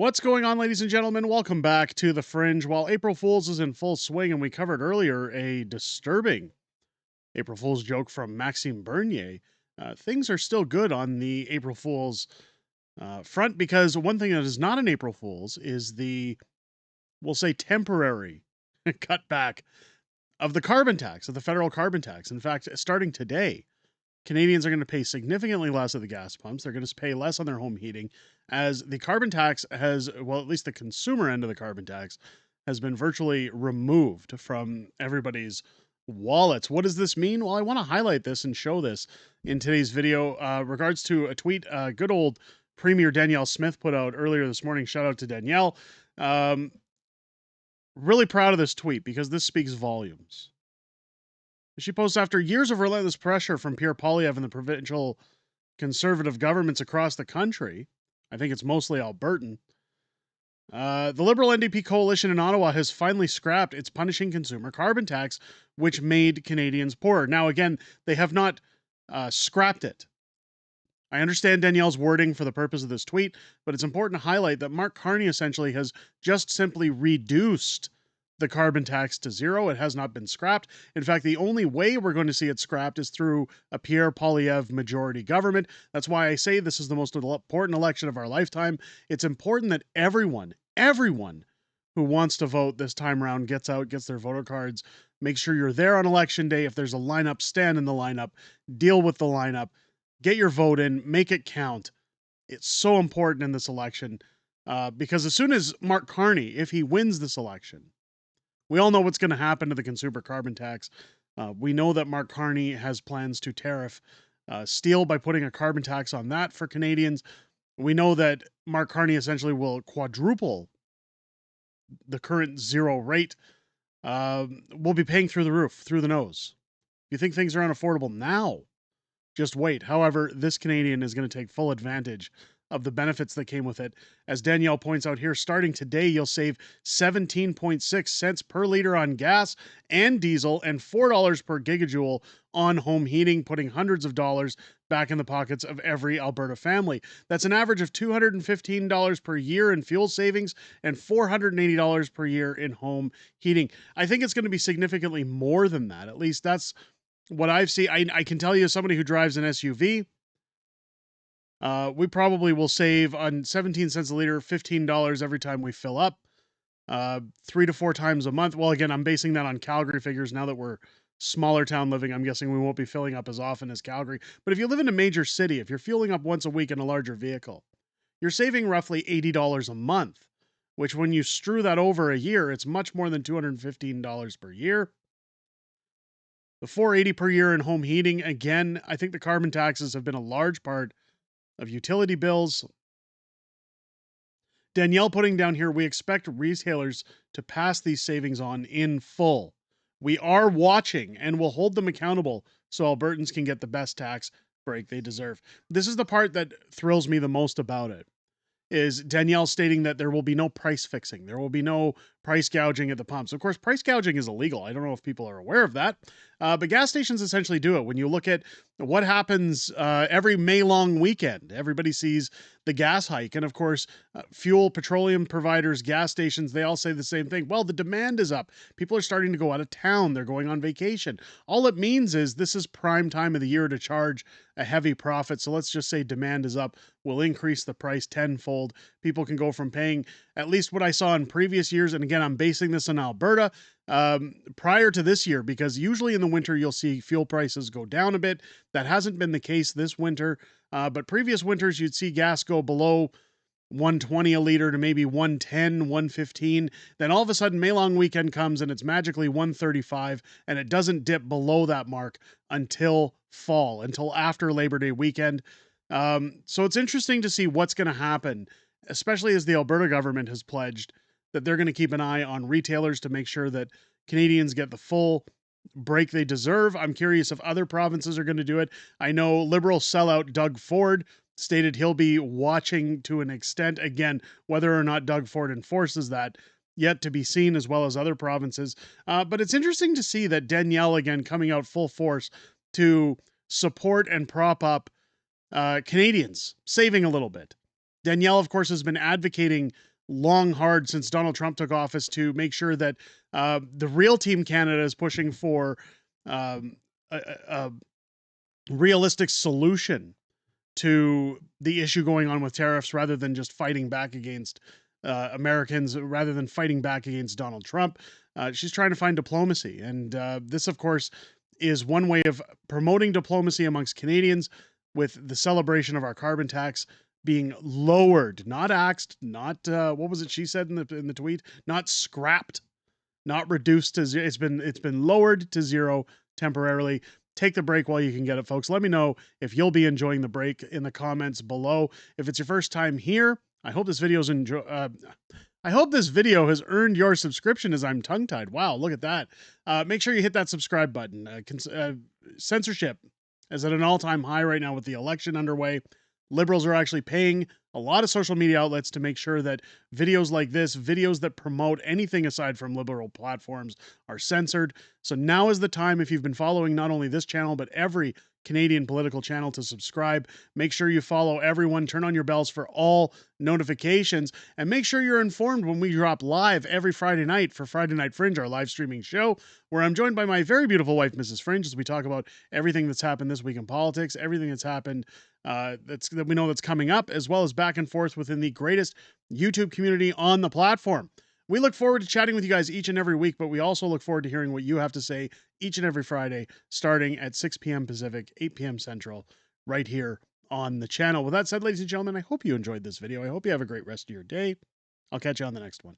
What's going on, ladies and gentlemen? Welcome back to the Fringe. While April Fool's is in full swing, and we covered earlier a disturbing April Fool's joke from Maxime Bernier, things are still good on the April Fool's front, because one thing that is not an April Fool's is the, we'll say, temporary cutback of the carbon tax, of the federal carbon tax. In fact, starting today, Canadians are going to pay significantly less at the gas pumps. They're going to pay less on their home heating, as the carbon tax has, well, at least the consumer end of the carbon tax has been virtually removed from everybody's wallets. What does this mean? Well, I want to highlight this and show this in today's video. Regards to a tweet good old Premier Danielle Smith put out earlier this morning. Shout out to Danielle. Really proud of this tweet because this speaks volumes. She posts, after years of relentless pressure from Pierre Poilievre and the provincial conservative governments across the country, I think it's mostly Albertan, the Liberal NDP coalition in Ottawa has finally scrapped its punishing consumer carbon tax, which made Canadians poorer. Now, again, they have not scrapped it. I understand Danielle's wording for the purpose of this tweet, but it's important to highlight that Mark Carney essentially has just simply reduced the carbon tax to zero. It has not been scrapped. In fact, the only way we're going to see it scrapped is through a Pierre Poilievre majority government. That's why I say this is the most important election of our lifetime. It's important that everyone who wants to vote this time around gets out, gets their voter cards. Make sure you're there on election day. If there's a lineup, stand in the lineup, deal with the lineup, get your vote in, make it count. It's so important in this election because as soon as Mark Carney, if he wins this election, we all know what's going to happen to the consumer carbon tax. We know that Mark Carney has plans to tariff steel by putting a carbon tax on that for Canadians. We know that Mark Carney essentially will quadruple the current zero rate. We'll be paying through the roof, through the nose. If you think things are unaffordable now, just wait. However, this Canadian is going to take full advantage of the benefits that came with it. As Danielle points out here, starting today, you'll save 17.6 cents per liter on gas and diesel and $4 per gigajoule on home heating, putting hundreds of dollars back in the pockets of every Alberta family. That's an average of $215 per year in fuel savings and $480 per year in home heating. I think it's going to be significantly more than that. At least that's what I've seen. I can tell you, as somebody who drives an SUV, we probably will save on 17 cents a liter, $15 every time we fill up, 3 to 4 times a month. Well, again, I'm basing that on Calgary figures. Now that we're smaller town living, I'm guessing we won't be filling up as often as Calgary. But if you live in a major city, if you're fueling up once a week in a larger vehicle, you're saving roughly $80 a month, which when you strew that over a year, it's much more than $215 per year. The $480 per year in home heating, again, I think the carbon taxes have been a large part of utility bills. Danielle putting down here, we expect retailers to pass these savings on in full. We are watching and will hold them accountable so Albertans can get the best tax break they deserve. This is the part that thrills me the most about it, is Danielle stating that there will be no price fixing. There will be no price gouging at the pumps. Of course, price gouging is illegal. I don't know if people are aware of that, but gas stations essentially do it. When you look at what happens every May long weekend, everybody sees the gas hike. And of course, fuel, petroleum providers, gas stations, they all say the same thing. Well, the demand is up. People are starting to go out of town. They're going on vacation. All it means is this is prime time of the year to charge a heavy profit. So let's just say demand is up. We'll increase the price tenfold. People can go from paying at least what I saw in previous years. And again, I'm basing this in Alberta prior to this year, because usually in the winter, you'll see fuel prices go down a bit. That hasn't been the case this winter. But previous winters, you'd see gas go below 120 a liter to maybe 110, 115. Then all of a sudden, May long weekend comes and it's magically 135, and it doesn't dip below that mark until fall, until after Labor Day weekend. So it's interesting to see what's going to happen, especially as the Alberta government has pledged that they're going to keep an eye on retailers to make sure that Canadians get the full break they deserve. I'm curious if other provinces are going to do it. I know Liberal sellout Doug Ford stated he'll be watching to an extent. Again, whether or not Doug Ford enforces that, yet to be seen, as well as other provinces. But it's interesting to see that Danielle, again, coming out full force to support and prop up Canadians saving a little bit. Danielle, of course, has been advocating long hard since Donald Trump took office to make sure that the real Team Canada is pushing for um, a realistic solution to the issue going on with tariffs rather than just fighting back against Americans, rather than fighting back against Donald Trump. She's trying to find diplomacy. And this, of course, is one way of promoting diplomacy amongst Canadians with the celebration of our carbon tax being lowered, not axed, not what was it she said in the tweet? Not scrapped, not reduced to zero. It's been lowered to zero temporarily. Take the break while you can get it, folks. Let me know if you'll be enjoying the break in the comments below. If it's your first time here, I hope this I hope this video has earned your subscription as I'm tongue-tied. Wow, look at that. Make sure you hit that subscribe button. Censorship is at an all-time high right now with the election underway. Liberals are actually paying a lot of social media outlets to make sure that videos like this, videos that promote anything aside from liberal platforms, are censored. So now is the time, if you've been following not only this channel, but every Canadian political channel, to subscribe. Make sure you follow everyone. Turn on your bells for all notifications. And make sure you're informed when we drop live every Friday night for Friday Night Fringe, our live streaming show, where I'm joined by my very beautiful wife, Mrs. Fringe, as we talk about everything that's happened this week in politics, everything that's happened that we know that's coming up, as well as back and forth within the greatest YouTube community on the platform. We look forward to chatting with you guys each and every week, but we also look forward to hearing what you have to say each and every Friday, starting at 6 p.m. Pacific, 8 p.m. Central, right here on the channel. With that said, ladies and gentlemen, I hope you enjoyed this video. I hope you have a great rest of your day. I'll catch you on the next one.